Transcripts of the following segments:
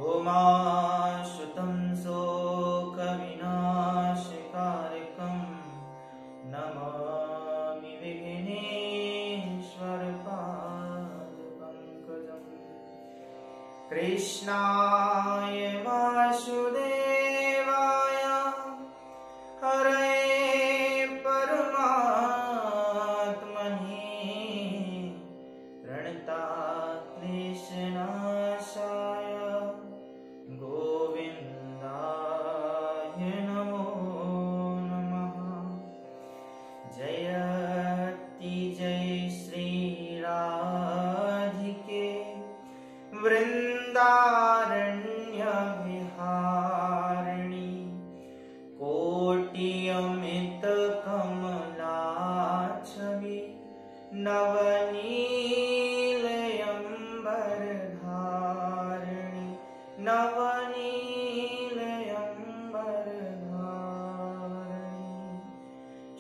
उमाश्रुतं शोकविनाशकारकं नमामि विघ्नेश्वरपादपङ्कजम्। कृष्णाय वासुदेवाय हरये परमात्मने प्रणताक्लेशनाशाय गोविन्दाय नमो नमः। जयति जय श्री राधिके वृन्दारण्य विहारिणि कोटि अमित कमलाच्छवि नवनीलयम्बरधारिणि नवनीलयम्बरधारिणि।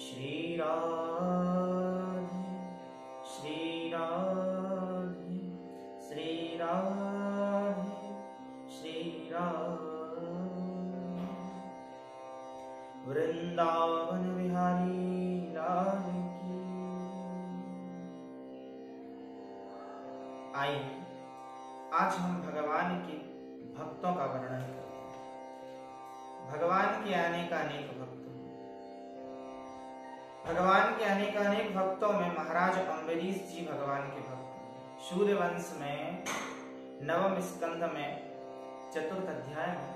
श्री राधे श्री राधे श्री राधे श्री राधे। वृंदावन विहारी लाल की। आइए आज हम भगवान के भक्तों का वर्णन करते हैं। भगवान के अनेक भक्त। भगवान के अनेक भक्तों में महाराज अम्बरीश जी भगवान के भक्त। सूर्यवंश में नवम स्कंध में चतुर्थ अध्याय में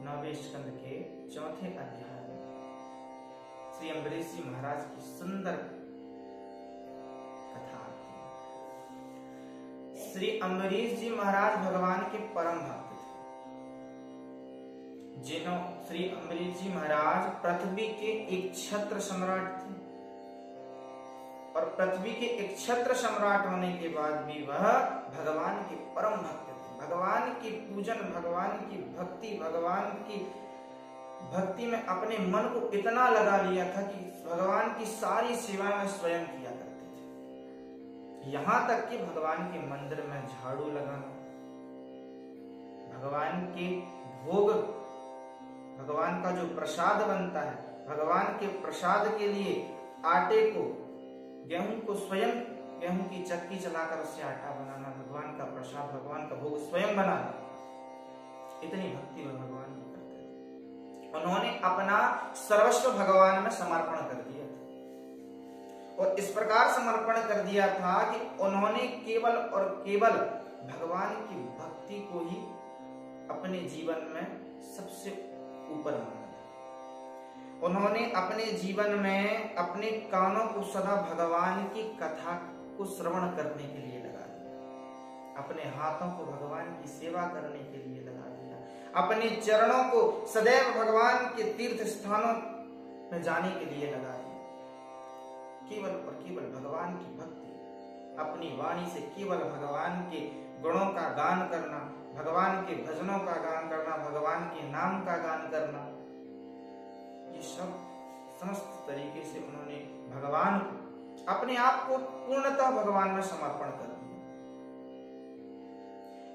नवे स्कंद के चौथे अध्याय में श्री अम्बरीश जी महाराज की सुंदर कथा आती है। श्री अम्बरीश जी महाराज भगवान के परम भक्त थे, जिन्हों श्री अम्बरीश जी महाराज पृथ्वी के एक छत्र सम्राट थे और पृथ्वी के एक छत्र सम्राट होने के बाद भी वह भगवान के परम भक्त थे। भगवान की पूजन, भगवान की भक्ति, भगवान की भक्ति में अपने मन को इतना लगा लिया था कि भगवान की सारी सेवाएं स्वयं किया करते थे। यहां तक कि भगवान के मंदिर में झाड़ू लगाना, भगवान के भोग, भगवान का जो प्रसाद बनता है, भगवान के प्रसाद के लिए आटे को, गेहूं को स्वयं गेहूं की चक्की चलाकर उससे आटा बनाना, भगवान का प्रसाद, भगवान का भोग स्वयं बनाना, इतनी भक्ति में भगवान की करते थे। उन्होंने अपना सर्वस्व भगवान में समर्पण कर दिया था और इस प्रकार समर्पण कर दिया था कि उन्होंने केवल और केवल भगवान की भक्ति को ही अपने जीवन में सबसे ऊपर माना। उन्होंने अपने जीवन में अपने कानों को सदा भगवान की कथा को श्रवण करने के लिए लगा दिया, अपने हाथों को भगवान की सेवा करने के लिए लगा दिया, अपने चरणों को सदैव भगवान के तीर्थ स्थानों में जाने के लिए लगा दिया। केवल और केवल भगवान की भक्ति, अपनी वाणी से केवल भगवान के गुणों का गान करना, भगवान के भजनों का गान करना, भगवान के नाम का गान करना, ये सब समस्त तरीके से उन्होंने भगवान को, अपने आप को पूर्णतः भगवान में समर्पण कर दिया।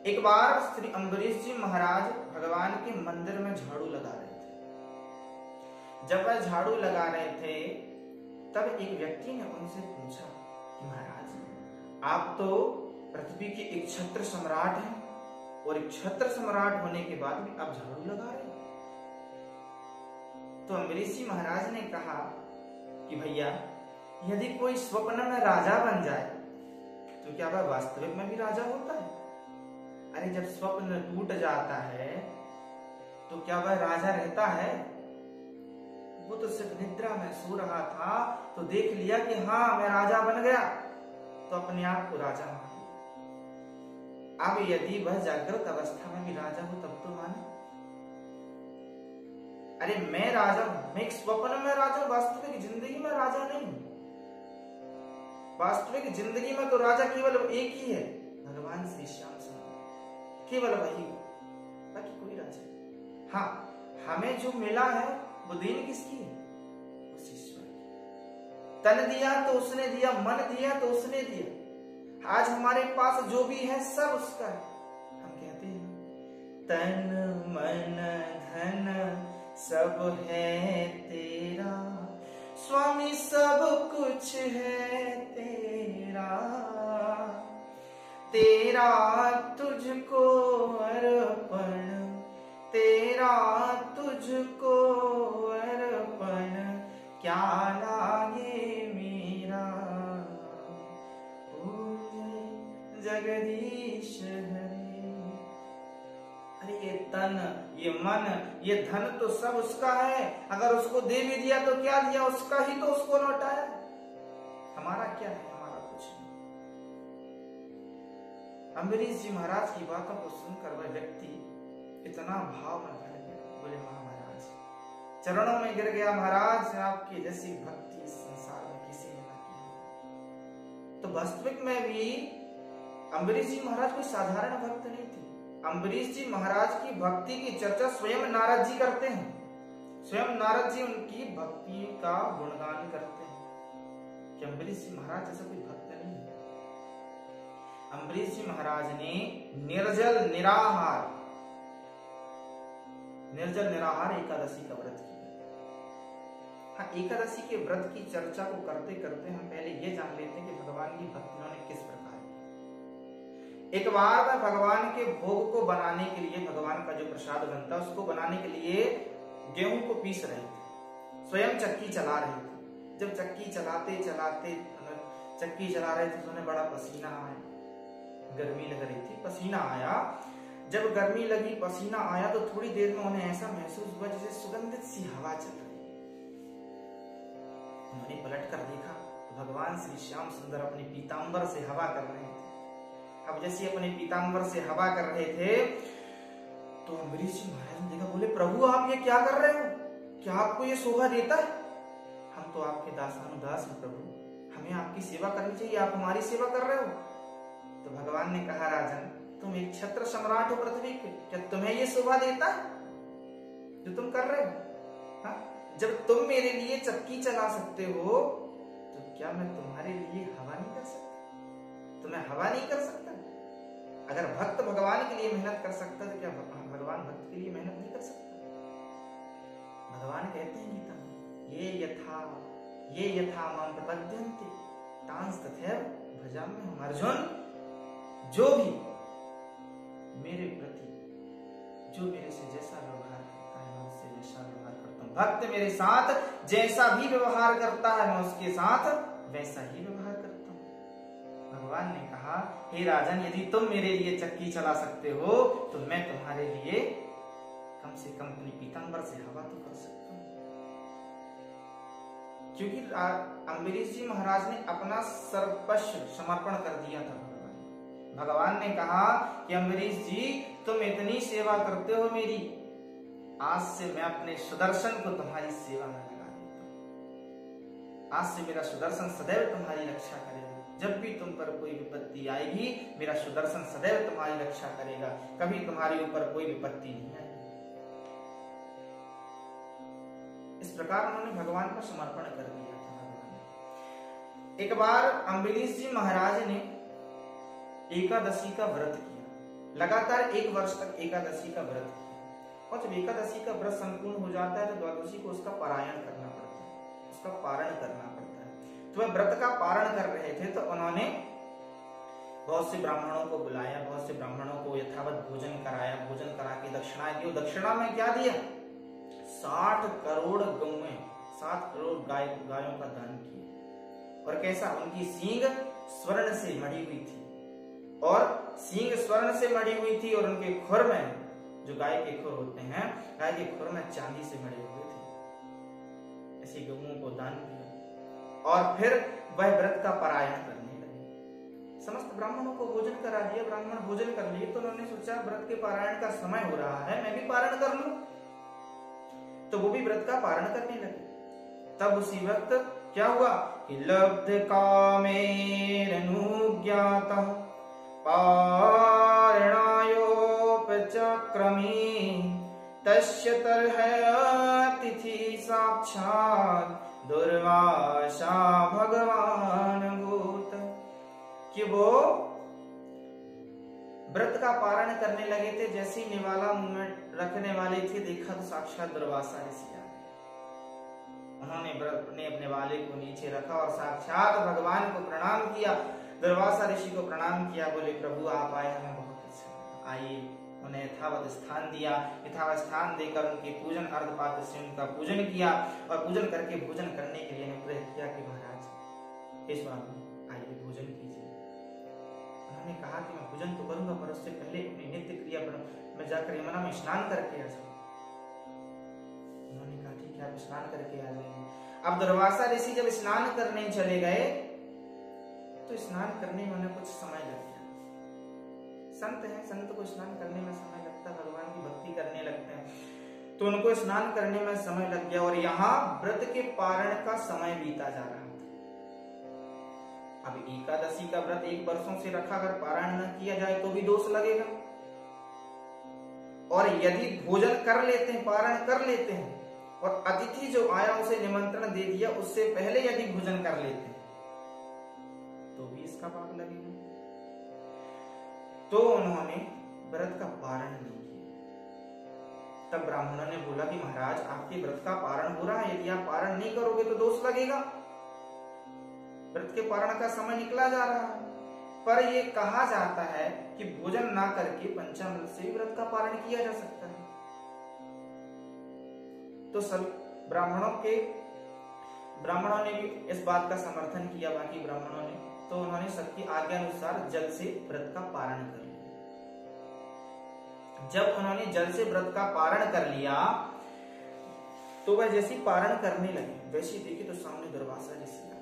एक बार श्री अम्बरीश जी महाराज भगवान के मंदिर में झाड़ू लगा रहे थे। जब वह झाड़ू लगा रहे थे तब एक व्यक्ति ने उनसे पूछा कि महाराज, आप तो पृथ्वी के एक छत्र सम्राट हैं और एक छत्र सम्राट होने के बाद भी आप झाड़ू लगा रहे हैं। तो अम्बरीश जी महाराज ने कहा कि भैया, यदि कोई स्वप्न में राजा बन जाए तो क्या वह वास्तविक में भी राजा होता है? अरे जब स्वप्न टूट जाता है तो क्या वह राजा रहता है? वो तो सिर्फ निद्रा में सो रहा था तो देख लिया कि हाँ मैं राजा बन गया, तो अपने आप को राजा मान लिया। अब यदि वह जागृत अवस्था में भी राजा हो तब तो माने। अरे मैं राजा हूं, मैं एक स्वप्न में राजा हूं, वास्तविक जिंदगी में राजा नहीं हूं। वास्तविक जिंदगी में तो राजा केवल एक ही है, भगवान श्री श्याम सुंदर, केवल वही, बाकी कोई राजा। हाँ, हमें जो मिला है वो देन किसकी है? उस ईश्वर की। तन दिया तो उसने दिया, मन दिया तो उसने दिया। आज हमारे पास जो भी है सब उसका है। हम कहते हैं तन मन धन सब है तेरा, स्वामी सब कुछ है तेरा, तेरा तुझको अर्पण, तेरा तुझको अर्पण, क्या लागे मेरा, ओ जगदीश हरे। अरे ये तन, ये मन, ये धन तो सब उसका है, अगर उसको दे भी दिया तो क्या दिया, उसका ही तो उसको लौटाया, हमारा क्या है, हमारा कुछ नहीं। अम्बरीश जी महाराज की बातों को सुनकर वह व्यक्ति इतना भाव में भर गया, बोले महाराज चरणों में गिर गया, महाराज आपकी जैसी भक्ति इस संसार में किसी ने ना की। तो वास्तविक में भी अम्बरीश जी महाराज कोई साधारण भक्त नहीं थे। अम्बरीश जी महाराज की भक्ति की चर्चा स्वयं नारद जी करते हैं, स्वयं नारद जी उनकी भक्ति का गुणगान करते हैं कि अम्बरीश जी महाराज जैसा कोई भक्त नहीं है। अम्बरीश जी महाराज ने निर्जल निराहार एकादशी का व्रत किया। हाँ, एकादशी के व्रत की चर्चा को करते करते हम पहले ये जान लेते हैं कि भगवान की भक्ति उन्होंने किस प्रकार। एक बार वह भगवान के भोग को बनाने के लिए, भगवान का जो प्रसाद बनता है उसको बनाने के लिए गेहूं को पीस रहे थे, स्वयं चक्की चला रहे थे। जब चक्की चलाते चलाते चक्की चला रहे थे तो उन्हें बड़ा पसीना आया, गर्मी लग रही थी, पसीना आया। जब गर्मी लगी, पसीना आया तो थोड़ी देर में उन्हें ऐसा महसूस हुआ जैसे सुगंधित सी हवा चल रही। उन्होंने पलट कर देखा तो भगवान श्री श्याम सुंदर अपने पीतांबर से हवा कर रहे थे। अब जैसे अपने पीतांबर से हवा कर रहे थे तो अम्बरीश जी महाराज ने देखा, बोले प्रभु आप ये क्या कर रहे हो, क्या आपको ये शोभा देता है? हम तो आपके दासानुदास हैं प्रभु, हमें आपकी सेवा करनी चाहिए, आप हमारी सेवा कर रहे हो। तो भगवान ने कहा, राजन तुम एक छत्र सम्राट हो पृथ्वी के, क्या तुम्हें ये शोभा देता है जो तुम कर रहे हो? हाँ? जब तुम मेरे लिए चक्की चला सकते हो तो क्या मैं तुम्हारे लिए हवा नहीं कर सकता? तुम्हें हवा नहीं कर सकता? अगर भक्त भगवान के लिए मेहनत कर सकता तो क्या भगवान भक्त के लिए मेहनत नहीं कर सकता? भगवान कहते हैं गीता में, ये यथा मां प्रपद्यन्ते तांस तथैव भजाम्यहम्। अर्जुन, जो भी मेरे प्रति, जो मेरे से जैसा व्यवहार करता है मैं उससे वैसा व्यवहार करता हूँ। भक्त मेरे साथ जैसा भी व्यवहार करता है मैं उसके साथ वैसा ही व्यवहार करता हूँ। भगवान ने कहा, हे राजन यदि तुम मेरे लिए चक्की चला सकते हो तो मैं तुम्हारे लिए कम से कम अपनी पीतांबर से हवा तो कर सकता हूँ। क्योंकि अम्बरीश जी महाराज ने अपना सर्वस्व समर्पण कर दिया था भगवान ने कहा कि अम्बरीश जी तुम इतनी सेवा करते हो मेरी, आज से मैं अपने सुदर्शन को तुम्हारी सेवा में लगा देता हूं। आज से मेरा सुदर्शन सदैव तुम्हारी रक्षा करेगा। जब भी तुम पर कोई विपत्ति आएगी मेरा सुदर्शन सदैव तुम्हारी रक्षा करेगा, कभी तुम्हारे ऊपर कोई विपत्ति नहीं आएगी। इस प्रकार उन्होंने भगवान को समर्पण कर दिया था। भगवान एक बार अम्बरीश जी महाराज ने एकादशी का व्रत किया, लगातार 1 वर्ष तक एकादशी का व्रत किया, और जब एकादशी का व्रत संपूर्ण हो जाता है तो द्वादशी को उसका पारायण करना पड़ता है, उसका पारण करना पड़ता है। तो वह व्रत का पारण कर रहे थे तो उन्होंने बहुत से ब्राह्मणों को बुलाया, बहुत से ब्राह्मणों को यथावत भोजन कराया, भोजन करा के दक्षिणा दी। दक्षिणा में क्या दिया? 60 करोड़ गौएं, 7 करोड़ गायों का दान किया। और कैसा? उनकी सींग स्वर्ण से मढ़ी हुई थी, और सींग स्वर्ण से मढ़ी हुई थी, और उनके खुर में, जो गाय के खुर होते हैं, गाय के खुर में चांदी से मढ़े हुए थे। ऐसी गौओं को दान किया और फिर वह व्रत का पारायण करने लगे। समस्त ब्राह्मणों को भोजन करा दिया, ब्राह्मण भोजन कर लिए तो उन्होंने सोचा व्रत के पारायण का समय हो रहा है, मैं भी पारण कर लूं। तो वो भी व्रत का पारण करने लगे। तब उसी वक्त क्या हुआ कि लब्ध कामेरनुज्ञातः पारणायोपचक्रमे तस्य तर्हयतिथि साक्षात् दुर्वासा भगवान भूत। कि वो व्रत का पारण करने लगे थे, जैसे ही निवाला मुंह में रखने वाले थे, देखा तो साक्षात दुर्वासा ऋषि आ गए। उन्होंने व्रत ने अपने वाले को नीचे रखा और साक्षात भगवान को प्रणाम किया। दुर्वासा ऋषि को प्रणाम किया, बोले प्रभु आप आए, हमें बहुत अच्छा लगा, आइए। उन्हें यथावत स्थान दिया, यथावत स्थान देकर उनके पूजन अर्धपात्र से उनका पूजन किया और पूजन करके भोजन करने के लिए अनुग्रह किया कि महाराज इस बात में आइए भोजन कीजिए। उन्होंने कहा कि मैं भोजन तो करूंगा, पर उससे पहले अपनी नित्य क्रिया पर मैं जाकर यमुना में स्नान करके आ जाऊं। उन्होंने कहा ठीक है, आप स्नान करके आ जाएंगे। अब दुर्वासा ऋषि जब स्नान करने चले गए तो स्नान करने में उन्हें कुछ समय लग गया। संत हैं, संत को स्नान करने में समय लगता है, भगवान की भक्ति करने लगते हैं, तो उनको स्नान करने में समय लग गया और यहाँ व्रत के पारण का समय बीता जा रहा था। अब एकादशी का व्रत 1 वर्षों से रखा, अगर पारण न किया जाए तो भी दोष लगेगा, और यदि भोजन कर लेते हैं, पारण कर लेते हैं और अतिथि जो आया उसे निमंत्रण दे दिया, उससे पहले यदि भोजन कर लेते हैं तो भी इसका पाप लगेगा। तो उन्होंने व्रत का पारण नहीं किया। तब ब्राह्मणों ने बोला कि महाराज आपके व्रत का पारण हो रहा है, यदि आप पारण नहीं करोगे तो दोष लगेगा, व्रत के पारण का समय निकला जा रहा है। पर ये कहा जाता है कि भोजन ना करके पंचामृत से भी व्रत का पारण किया जा सकता है। तो सब ब्राह्मणों ने भी इस बात का समर्थन किया, बाकी ब्राह्मणों ने, तो उन्होंने सबकी आज्ञा अनुसार जल से व्रत का पारण कर लिया। जब उन्होंने जल से व्रत का पारण कर लिया तो वह जैसी पारण करने लगे, वैसी देखी तो सामने दुर्वासा ऋषि आए।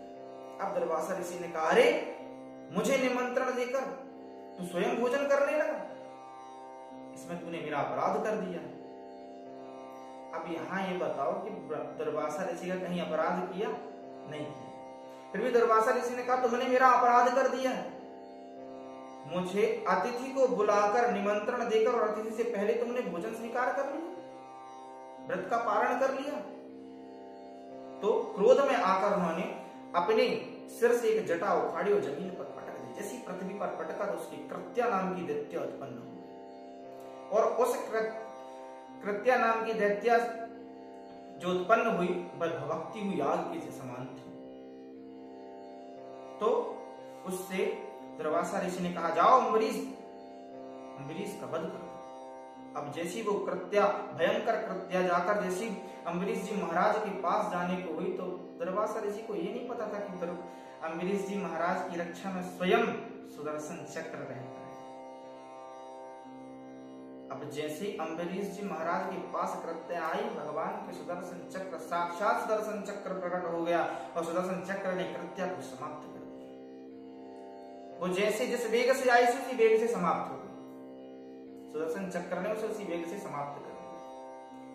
अब दुर्वासा ऋषि ने कहा, अरे मुझे निमंत्रण देकर तू स्वयं भोजन करने लगा, इसमें तूने मेरा अपराध कर दिया। अब यहाँ ये बताओ कि दुर्वासा ऋषि का कहीं अपराध किया? नहीं किया। फिर भी दुर्वासा ऋषि ने कहा तुमने मेरा अपराध कर दिया है, मुझे अतिथि को बुलाकर निमंत्रण देकर और अतिथि से पहले तुमने भोजन स्वीकार कर लिया, व्रत का पारण कर लिया। तो क्रोध में आकर उन्होंने अपने सिर से एक जटा उखाड़ी और जमीन पर पटक दी। जैसी पृथ्वी पर पटका तो उसकी कृत्या नाम की दैत्य उत्पन्न हुई, और उस कृत्या नाम की दैत्या जो उत्पन्न हुई वह भभकती हुई आग के समान थी। तो उससे दुर्वासा ऋषि ने कहा, जाओ अम्बरीश का वध करो। अब जैसी वो कृत्या, भयंकर कृत्या जाकर जैसी अम्बरीश जी महाराज के पास जाने को हुई, तो दुर्वासा ऋषि को ये नहीं पता था कि अम्बरीश जी महाराज की रक्षा में स्वयं सुदर्शन चक्र रहता है। अब जैसे अम्बरीश जी महाराज के पास कृत्या आई, भगवान के सुदर्शन चक्र, साक्षात सुदर्शन चक्र प्रकट हो गया और सुदर्शन चक्र ने कृत्या को समाप्त कर दिया। वो जैसे जिस वेग से आई उसी वेग से समाप्त हो गई, सुदर्शन चक्र ने उसे उसी वेग से समाप्त कर दिया।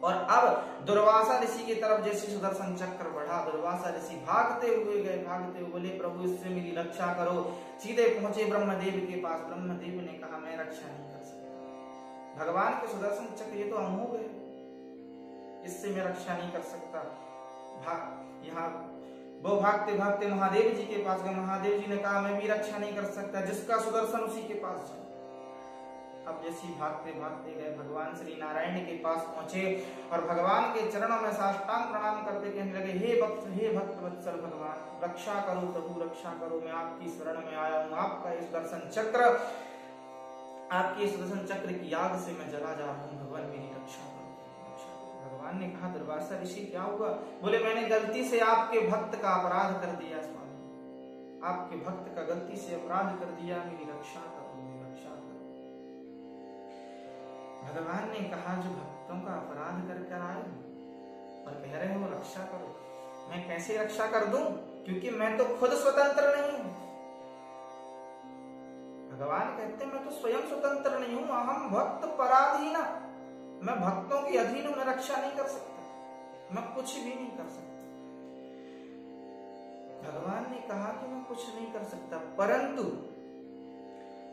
और अब दुर्वासा ऋषि की तरफ जैसे सुदर्शन चक्र बढ़ा, दुर्वासा ऋषि भागते हुए गए, भागते हुए बोले प्रभु इससे मेरी रक्षा करो। सीधे पहुंचे ब्रह्मदेव के पास। ब्रह्मदेव ने कहा मैं रक्षा नहीं कर सकता, भगवान के सुदर्शन चक्र ये तो अमोघ है, इससे मैं रक्षा नहीं कर सकता। यहाँ वो भागते भागते महादेव जी के पास गए। महादेव जी ने कहा मैं भी रक्षा नहीं कर सकता, जिसका सुदर्शन उसी के पास जाओ। अब जैसे भागते भागते गए, भगवान श्री नारायण के पास पहुंचे और भगवान के चरणों में साष्टांग प्रणाम करते कहने लगे, हे भक्त वत्सल भगवान, रक्षा करो प्रभु, रक्षा करो, मैं आपकी शरण में आया हूँ। आपका ये सुदर्शन चक्र, आपके सुदर्शन चक्र की आग से मैं जला जा रहा हूँ, भगवान मेरी रक्षा करो। भगवान ने कहा दुर्वासा ऋषि क्या हुआ? बोले मैंने गलती से आपके भक्त का अपराध कर दिया स्वामी, आपके भक्त का गलती से अपराध कर दिया, मेरी रक्षा करो, मेरी रक्षा करो। भगवान ने कहा जो भक्तों का अपराध कर आए और कह रहे हो रक्षा करो, मैं कैसे रक्षा कर दूं, क्योंकि मैं तो खुद स्वतंत्र नहीं हूं। भगवान कहते मैं तो स्वयं स्वतंत्र नहीं हूं, अहम भक्त पराधीन, मैं भक्तों के अधीन हूं, मैं रक्षा नहीं कर सकता, मैं कुछ भी नहीं कर सकता। भगवान ने कहा कि मैं कुछ नहीं कर सकता, परंतु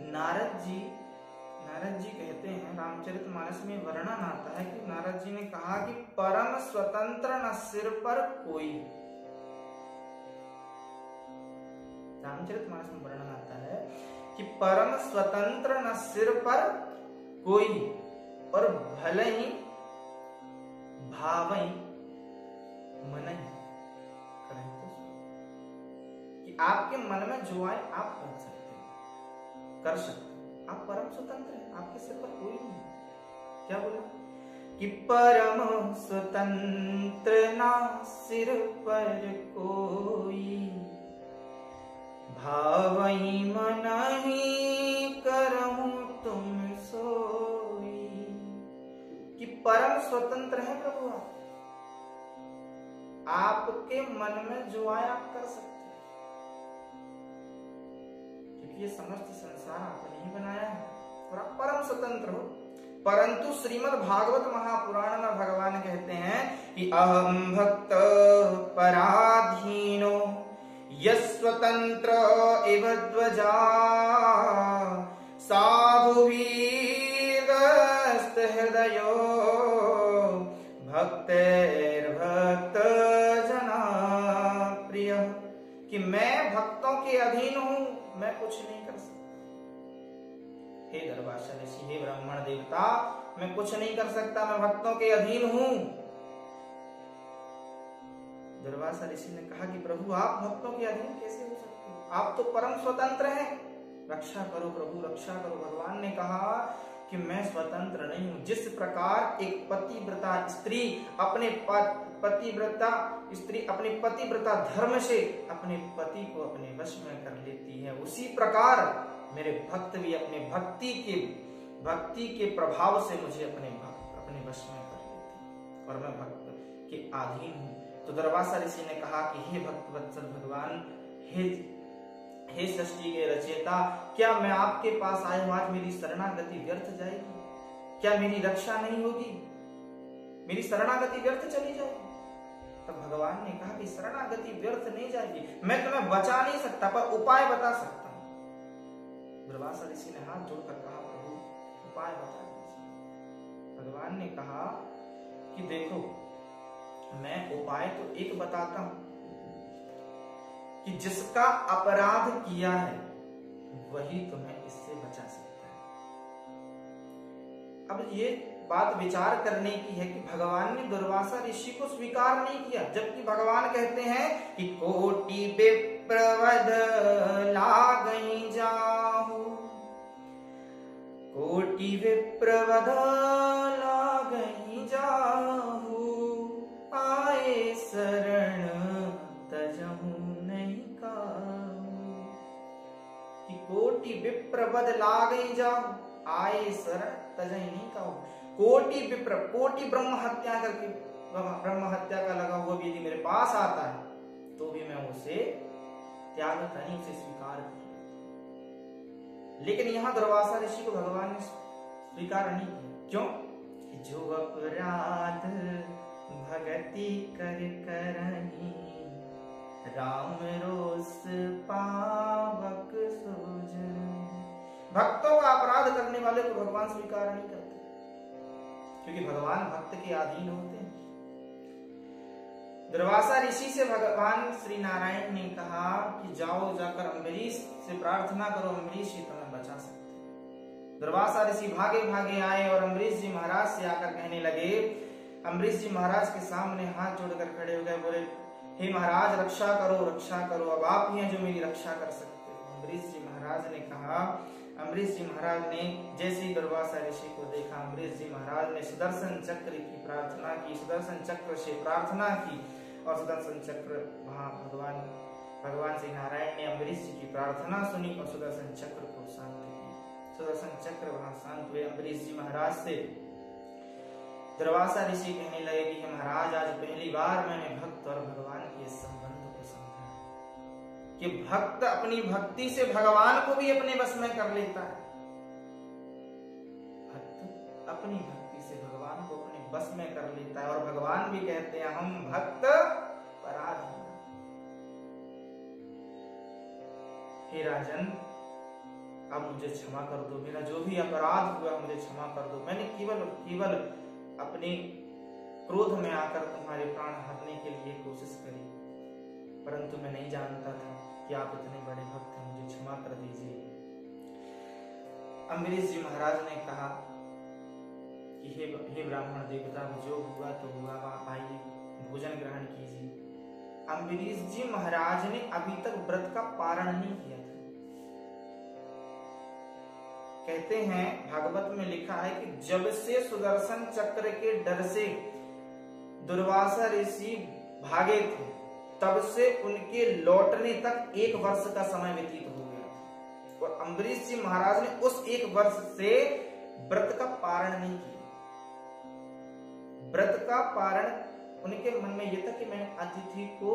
नारद जी कहते हैं, रामचरितमानस में वर्णन आता है कि नारद जी ने कहा कि परम स्वतंत्र न सिर पर कोई। रामचरितमानस में वर्णन आता है कि परम स्वतंत्र न सिर पर कोई, और भले ही भावई मन करें तो, कि आपके मन में जो आए आप कर सकते हैं, कर सकते हैं, आप परम स्वतंत्र हैं, आपके सिर पर कोई नहीं। क्या बोला कि परम स्वतंत्र ना सिर पर कोई, भावई मन ही करहूं तुम सोई। कि परम स्वतंत्र है प्रभु आप, आपके मन में जो आए आप कर सकते हैं, क्योंकि ये समस्त संसार आपने ही बनाया है और आप परम स्वतंत्र हो। परंतु श्रीमद् भागवत महापुराण में भगवान कहते हैं कि अहम भक्त पराधीनो यस्वतंत्र इव ध्वजा, साधु वीरस्त हृदयो भक्तैर्भक्त जना प्रिय। कि मैं भक्तों के अधीन हूं, मैं कुछ नहीं कर सकता। हे दुर्वासा ऋषि, हे ब्राह्मण देवता, मैं कुछ नहीं कर सकता, मैं भक्तों के अधीन हूं। दुर्वासा ऋषि ने कहा कि प्रभु आप भक्तों के अधीन कैसे हो सकते हो, आप तो परम स्वतंत्र हैं, रक्षा करो प्रभु, रक्षा करो। भगवान ने कहा कि मैं स्वतंत्र नहीं हूं। जिस प्रकार एक पतिव्रता स्त्री अपने पतिव्रता धर्म से अपने पति को अपने वश में कर लेती है, उसी प्रकार मेरे भक्त भी अपने भक्ति के प्रभाव से मुझे अपने वश में कर लेते हैं और मैं भक्त के अधीन हूं। तो दुर्वासा ऋषि ने कहा कि हे भक्त वत्सल भगवान, हे सृष्टि के रचयिता, क्या मैं आपके पास आया हूं, आज मेरी शरणागति व्यर्थ जाएगी? क्या मेरी रक्षा नहीं होगी? मेरी शरणागति व्यर्थ चली जाएगी? तब भगवान ने कहा कि शरणागति व्यर्थ नहीं जाएगी, मैं तुम्हें बचा नहीं सकता पर उपाय बता सकता हूं। दुर्वासा ऋषि ने हाथ जोड़कर कहा प्रभु उपाय बता दीजिए। भगवान ने कहा कि देखो मैं उपाय तो एक बताता हूं कि जिसका अपराध किया है वही तुम्हें इससे बचा सकता है। अब ये बात विचार करने की है कि भगवान ने दुर्वासा ऋषि को स्वीकार नहीं किया, जबकि भगवान कहते हैं कि कोटि विप्रवध लागई जाहु, कोटि विप्रवध लागई जाहु, आए शरण तजहु नहीं काहू। कि कोटि विप्रवध लागई जाहु, आए शरण तजहु नहीं काहू। कोटि विप्र, कोटि ब्रह्म हत्या करके, ब्रह्म हत्या का लगा हुआ भी यदि मेरे पास आता है तो भी मैं उसे त्यागता नहीं, उसे स्वीकार कर लेता। लेकिन यहां दुर्वासा ऋषि को भगवान ने स्वीकार नहीं किया। क्यों? कि जो अपराध भगति कर करही, राम रोस पावक सोजन। भक्तों का अपराध करने वाले को भगवान स्वीकार नहीं करते, क्योंकि भगवान भक्त के अधीन होते हैं। दुर्वासा ऋषि से भगवान श्री नारायण ने कहा कि जाओ जाकर अम्बरीश से प्रार्थना करो, अम्बरीश ही तुम्हें बचा सकते। दुर्वासा ऋषि भागे भागे आए और अम्बरीश जी महाराज से आकर कहने लगे, अम्बरीश जी महाराज के सामने हाथ जोड़कर खड़े हो गए, बोले हे महाराज रक्षा करो, रक्षा करो, अब आप ही हैं जो मेरी रक्षा कर सकते हो। अम्बरीश जी महाराज ने कहा, अम्बरीश जी महाराज ने जैसे ही दुर्वासा ऋषि को देखा, अम्बरीश जी महाराज ने सुदर्शन चक्र की प्रार्थना की, सुदर्शन चक्र से प्रार्थना की और सुदर्शन चक्र वहां भगवान श्री नारायण ने अम्बरीश जी की प्रार्थना सुनी और सुदर्शन चक्र को शांत किया। सुदर्शन चक्र वहां शांत हुए। अम्बरीश जी महाराज से दुर्वासा ऋषि कहने लगे कि महाराज आज पहली बार मैंने भक्त और भगवान के संबंध को समझा कि भक्त अपनी भक्ति से भगवान को भी अपने बस में कर लेता है। भक्त अपनी भक्ति से भगवान को अपने बस में कर लेता है और भगवान भी कहते हैं हम भक्त पराधीन। हे राजन, अब मुझे क्षमा कर दो, मेरा जो भी अपराध हुआ मुझे क्षमा कर दो। मैंने केवल अपने क्रोध में आकर तुम्हारे प्राण हरने के लिए कोशिश करी, परंतु मैं नहीं जानता था कि आप इतने बड़े भक्त हैं, मुझे क्षमा कर दीजिए। अम्बरीश जी महाराज ने कहा कि हे ब्राह्मण देवता, जो हुआ तो हुआ, आप आइए भोजन ग्रहण कीजिए। अम्बरीश जी महाराज ने अभी तक व्रत का पारण नहीं किया था। कहते हैं भागवत में लिखा है कि जब से सुदर्शन चक्र के डर से दुर्वासा ऋषि भागे थे, तब से उनके लौटने तक 1 वर्ष का समय व्यतीत हो गया और अम्बरीश जी महाराज ने उस 1 वर्ष से व्रत का पारण नहीं किया। व्रत का पारण उनके मन में यह था कि मैंने अतिथि को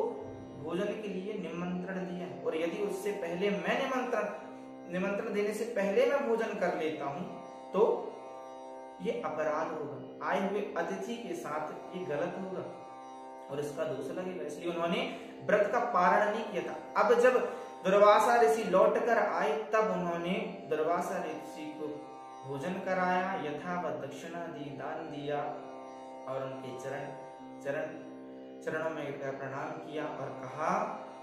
भोजन के लिए निमंत्रण दिया और यदि उससे पहले मैं निमंत्रण देने से पहले मैं भोजन कर लेता हूं तो ये अपराध होगा, आए हुए अतिथि के साथ ये गलत होगा और इसका दोष लगेगा। इसलिए उन्होंने व्रत का पारण नहीं किया था। अब जब दुर्वासा ऋषि लौट कर आए तब उन्होंने दुर्वासा ऋषि को भोजन कराया, यथावत दक्षिणा दी, दान दिया और उनके चरणों में प्रणाम किया और कहा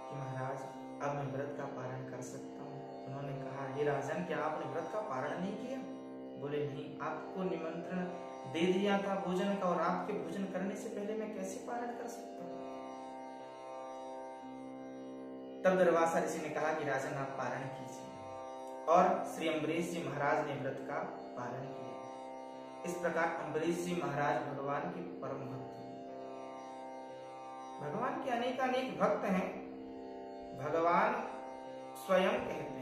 कि महाराज अब मैं व्रत का पारण कर सकता हूँ। उन्होंने कहा, हे राजन, क्या आपने व्रत का पारण नहीं किया? बोले नहीं, आपको निमंत्रण दे दिया था भोजन का और आपके भोजन करने से पहले मैं कैसे पारण कर सकता हूँ? तब दुर्वासा ऋषि ने कहा कि राजन आप पारण कीजिए और श्री अम्बरीश जी महाराज ने व्रत का पारण किया। इस प्रकार अम्बरीश जी महाराज भगवान के परम भक्त हैं। भगवान के अनेक भक्त हैं। भगवान स्वयं कहते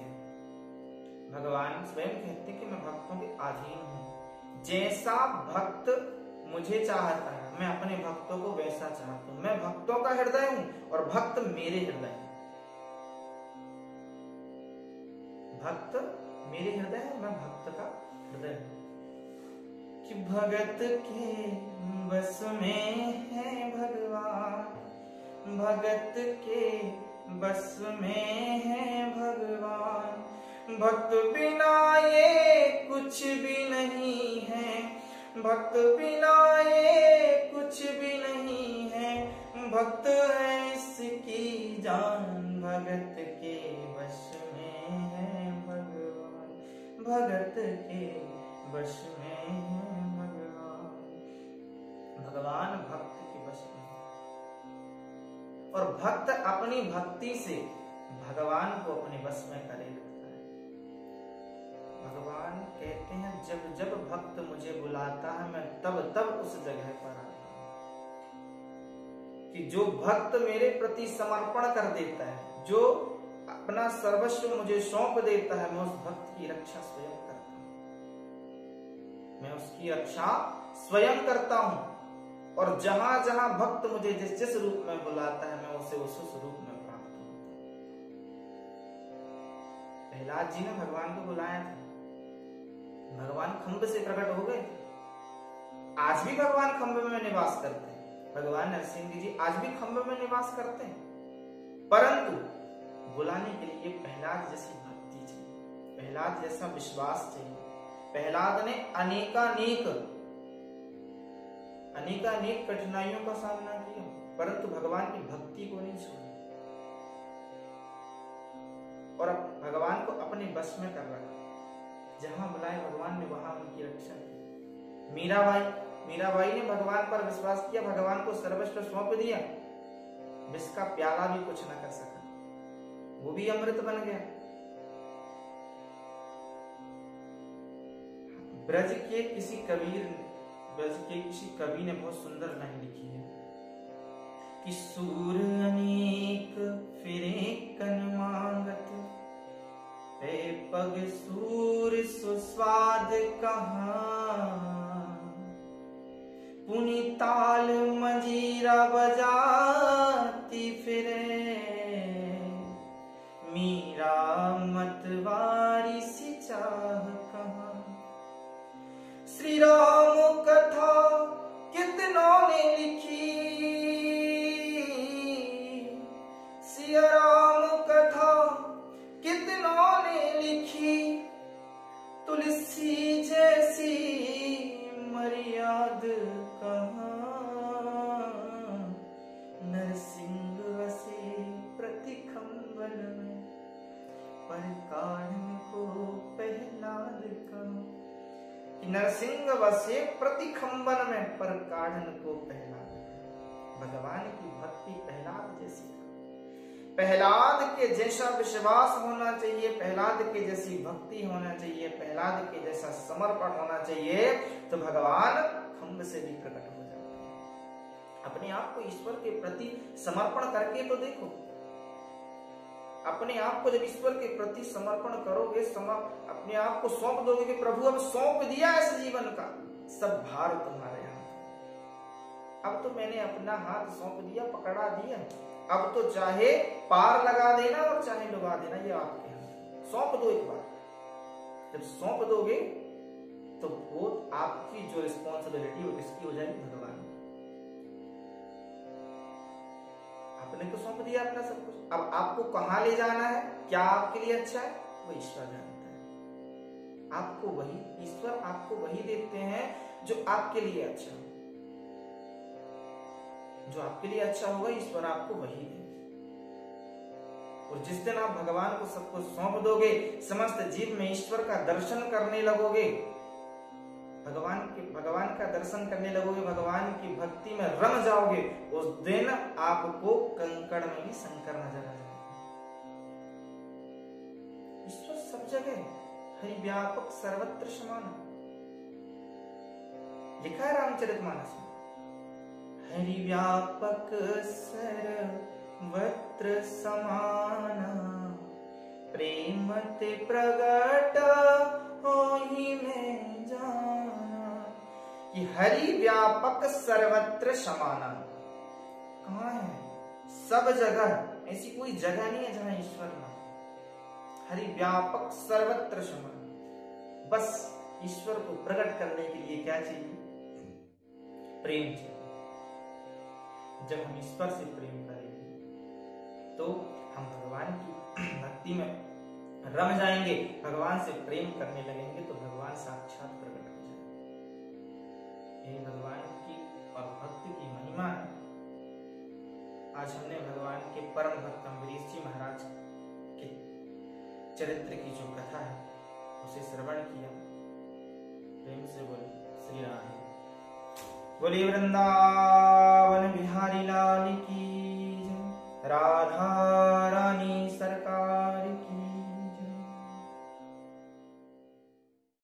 हैं कि मैं भक्तों के अधीन हूं। जैसा भक्त मुझे चाहता है मैं अपने भक्तों को वैसा चाहता हूं। मैं भक्तों का हृदय हूं और भक्त मेरे हृदय हैं। भक्त मेरे हृदय है, मैं भक्त का हृदय हूं। कि भगत के बस में है भगवान, भगत के बस में है भगवान, भक्त बिना ये कुछ भी नहीं है, भक्त बिना ये कुछ भी नहीं है, भक्त है इसकी जान, भगत के बस में है भगवान, भगत के बस में है भगवान। भगवान भक्त के बस में और भक्त अपनी भक्ति से भगवान को अपने बस में करे रखता है। भगवान कहते हैं जब जब भक्त मुझे बुलाता है मैं तब तब उस जगह पर आता हूं। कि जो भक्त मेरे प्रति समर्पण कर देता है, जो अपना सर्वस्व मुझे सौंप देता है, मैं उस भक्त की रक्षा स्वयं करता हूं। मैं उसकी रक्षा स्वयं करता हूं और जहां जहां भक्त मुझे जिस जिस रूप में बुलाता है मैं उसे उस रूप में प्राप्त होता हूं। प्रहलाद जी ने भगवान को बुलाया था, भगवान खंभ से प्रकट हो गए थे। आज भी भगवान खंभ में निवास करते हैं। भगवान नरसिंह जी आज भी खंभ में निवास करते हैं, परंतु बुलाने के लिए प्रहलाद जैसी भक्ति चाहिए, प्रहलाद जैसा विश्वास चाहिए। प्रहलाद ने अनेकानेक कठिनाइयों का सामना किया, परंतु भगवान की भक्ति को नहीं छोड़ा और भगवान को अपने बस में कर रखा। जहां बुलाए भगवान ने वहां उनकी रक्षा की। मीराबाई ने भगवान पर विश्वास किया, भगवान को सर्वस्व सौंप दिया, विष का प्याला भी कुछ न कर सका, वो भी अमृत बन गया। ब्रज के किसी कवि ने बहुत सुंदर लाइन लिखी है कि सूर अनेक फिरे कन मांगत, पे पग सूर सुस्वाद कहाँ, पुनि ताल मंजीरा बजाती फिरे, मीरा मतवारी सी चाह कहाँ। श्री राम कथा कितनों ने लिखी, सिया राम कथा कितनों ने लिखी, तुलसी जैसी मर्याद कहाँ, नरसिंह वसे प्रति खंबल में, पर कारण को प्रहलाद कहाँ। नरसिंह बसे प्रतिखंबन में पर काढ़न को पहला। भगवान की भक्ति प्रहलाद जैसी, प्रहलाद के जैसा विश्वास होना चाहिए, प्रहलाद के जैसी भक्ति होना चाहिए, प्रहलाद के जैसा समर्पण होना चाहिए, तो भगवान खंभ से भी प्रकट हो जाते हैं। अपने आप को ईश्वर के प्रति समर्पण करके तो देखो, अपने आप को जब ईश्वर के प्रति समर्पण करोगे, अपने आप को सौंप दोगे कि प्रभु अब सौंप दिया इस जीवन का, सब भार तुम्हारे हाथ, अब तो मैंने अपना हाथ सौंप दिया, पकड़ा दिया, अब तो चाहे पार लगा देना और चाहे डुबा देना, ये आपके हाथ। सौंप दो एक बार, जब सौंप दोगे तो वो आपकी जो रिस्पॉन्सिबिलिटी वो किसकी हो जाएगी? भगवान। आपने तो सौंप दिया अपना सब कुछ, अब आपको कहां ले जाना है, क्या आपके लिए अच्छा है, वो ईश्वर जानता है। आपको वही, ईश्वर आपको वही देते हैं जो आपके लिए अच्छा हो, जो आपके लिए अच्छा होगा ईश्वर आपको वही दे। और जिस दिन आप भगवान को सब कुछ सौंप दोगे, समस्त जीव में ईश्वर का दर्शन करने लगोगे, भगवान का दर्शन करने लगोगे, भगवान की भक्ति में रम जाओगे, उस दिन आपको कंकड़ में भी शंकर नजर आ जाएगा। ईश्वर सब जगह, हरि व्यापक सर्वत्र समान, लिखा है रामचरितमानस में, हरि व्यापक सर्वत्र समान, प्रेम ते प्रगट होहि में जाना। कि हरि व्यापक सर्वत्र समाना कहाँ है? सब जगह, ऐसी कोई जगह नहीं है जहां ईश्वर ना। हरि व्यापक सर्वत्र समान, बस ईश्वर को प्रकट करने के लिए क्या चाहिए? प्रेम चाहिए। जब हम ईश्वर से प्रेम करेंगे तो हम भगवान की भक्ति में रम जाएंगे, भगवान से प्रेम करने लगेंगे तो भगवान साक्षात प्रकट हो जाएंगे। यही भगवान की और भक्ति की महिमा है। आज हमने भगवान के परम भक्त अम्बरीश जी महाराज के चरित्र की जो कथा है उसे श्रवण किया। प्रेम से बोले श्री राम, बोले वृंदावन बिहारी लाल की, राधा रानी सरकार।